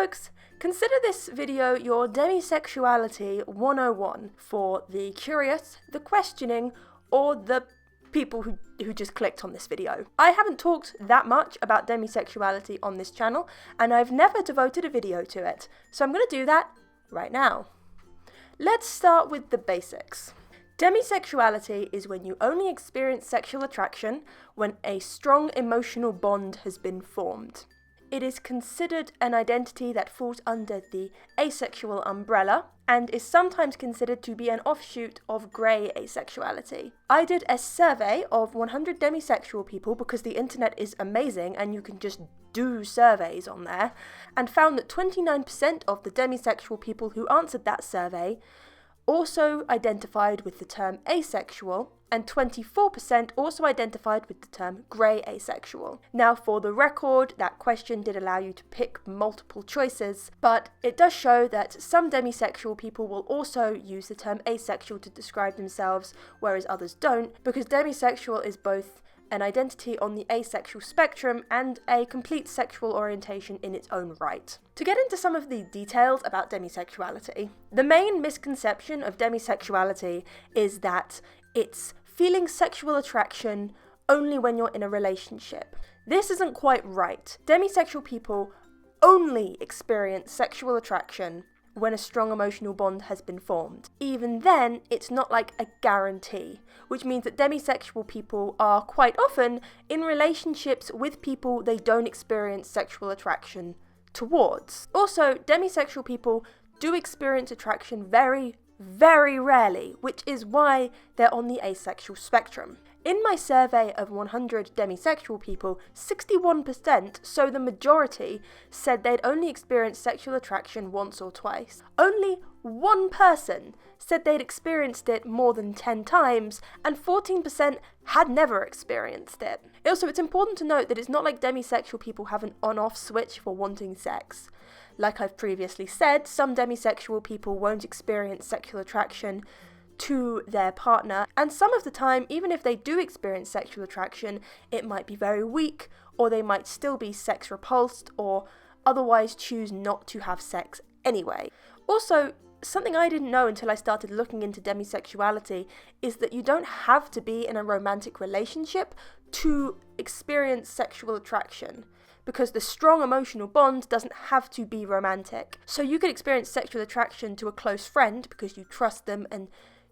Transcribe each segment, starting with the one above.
folks, consider this video your Demisexuality 101 for the curious, the questioning, or the people who just clicked on this video. I haven't talked that much about demisexuality on this channel, and I've never devoted a video to it, so I'm going to do that right now. Let's start with the basics. Demisexuality is when you only experience sexual attraction when a strong emotional bond has been formed. It is considered an identity that falls under the asexual umbrella and is sometimes considered to be an offshoot of grey asexuality. I did a survey of 100 demisexual people because the internet is amazing and you can just do surveys on there, and found that 29% of the demisexual people who answered that survey also identified with the term asexual, and 24% also identified with the term grey asexual. Now, for the record, that question did allow you to pick multiple choices, but it does show that some demisexual people will also use the term asexual to describe themselves, whereas others don't, because demisexual is both an identity on the asexual spectrum and a complete sexual orientation in its own right. To get into some of the details about demisexuality, the main misconception of demisexuality is that it's feeling sexual attraction only when you're in a relationship. This isn't quite right. Demisexual people only experience sexual attraction when a strong emotional bond has been formed. Even then, it's not like a guarantee, which means that demisexual people are quite often in relationships with people they don't experience sexual attraction towards. Also, demisexual people do experience attraction very, very rarely, which is why they're on the asexual spectrum. In my survey of 100 demisexual people, 61%, so the majority, said they'd only experienced sexual attraction once or twice. Only one person said they'd experienced it more than 10 times, and 14% had never experienced it. Also, it's important to note that it's not like demisexual people have an on-off switch for wanting sex. Like I've previously said, some demisexual people won't experience sexual attraction to their partner, and some of the time, even if they do experience sexual attraction, it might be very weak, or they might still be sex repulsed, or otherwise choose not to have sex anyway. Also, something I didn't know until I started looking into demisexuality is that you don't have to be in a romantic relationship to experience sexual attraction, because the strong emotional bond doesn't have to be romantic. So you could experience sexual attraction to a close friend because you trust them and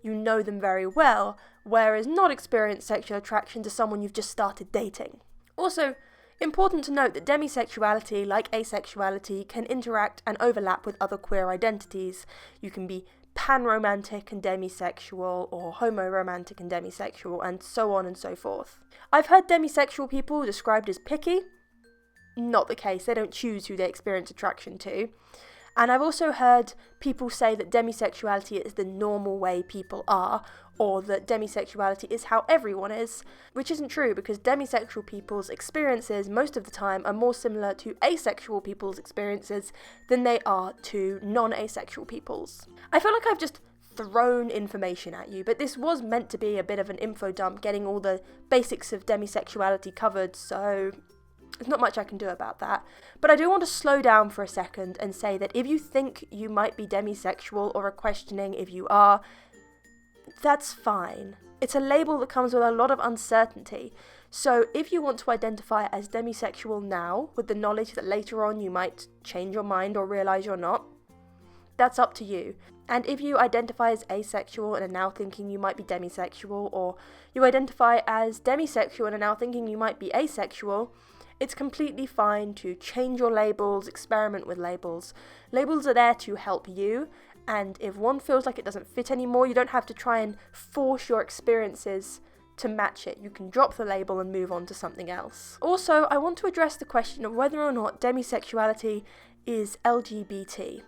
you know them very well, whereas not experience sexual attraction to someone you've just started dating. Also, important to note that demisexuality, like asexuality, can interact and overlap with other queer identities. You can be pan-romantic and demisexual, or homo-romantic and demisexual, and so on and so forth. I've heard demisexual people described as picky. Not the case, they don't choose who they experience attraction to. And I've also heard people say that demisexuality is the normal way people are, or that demisexuality is how everyone is, which isn't true, because demisexual people's experiences most of the time are more similar to asexual people's experiences than they are to non-asexual people's. I feel like I've just thrown information at you, but this was meant to be a bit of an info dump, getting all the basics of demisexuality covered, so there's not much I can do about that. But I do want to slow down for a second and say that if you think you might be demisexual or are questioning if you are, that's fine. It's a label that comes with a lot of uncertainty. So if you want to identify as demisexual now, with the knowledge that later on you might change your mind or realise you're not, that's up to you. And if you identify as asexual and are now thinking you might be demisexual, or you identify as demisexual and are now thinking you might be asexual, it's completely fine to change your labels, experiment with labels. Labels are there to help you, and if one feels like it doesn't fit anymore, you don't have to try and force your experiences to match it. You can drop the label and move on to something else. Also, I want to address the question of whether or not demisexuality is LGBT.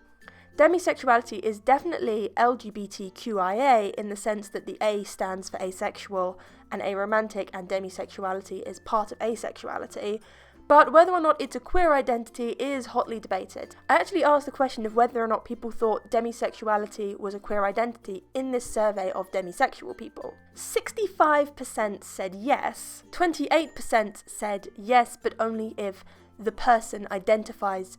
Demisexuality is definitely LGBTQIA in the sense that the A stands for asexual and aromantic, and demisexuality is part of asexuality. But whether or not it's a queer identity is hotly debated. I actually asked the question of whether or not people thought demisexuality was a queer identity in this survey of demisexual people. 65% said yes, 28% said yes, but only if the person identifies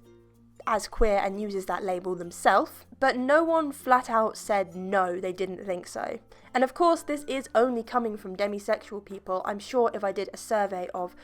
as queer and uses that label themselves, but no one flat out said no, they didn't think so. And of course, this is only coming from demisexual people. I'm sure if I did a survey of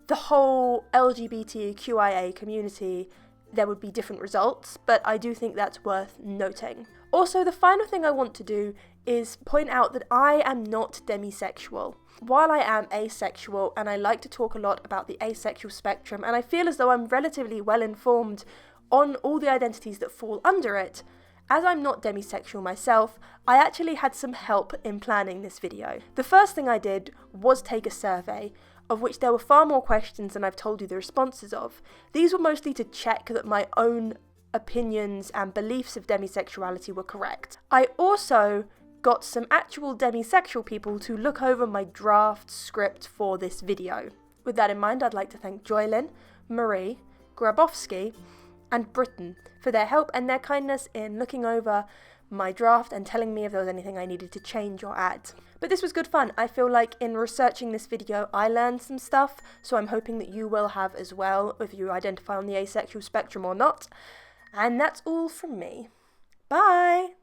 the whole LGBTQIA community, there would be different results, but I do think that's worth noting. Also, the final thing I want to do is point out that I am not demisexual. While I am asexual, and I like to talk a lot about the asexual spectrum, and I feel as though I'm relatively well informed on all the identities that fall under it, as I'm not demisexual myself, I actually had some help in planning this video. The first thing I did was take a survey, of which there were far more questions than I've told you the responses of. These were mostly to check that my own opinions and beliefs of demisexuality were correct. I also got some actual demisexual people to look over my draft script for this video. With that in mind, I'd like to thank Joylyn, Marie, Grabowski, and Britton for their help and their kindness in looking over my draft and telling me if there was anything I needed to change or add. But this was good fun. I feel like in researching this video I learned some stuff, so I'm hoping that you will have as well, if you identify on the asexual spectrum or not. And that's all from me. Bye!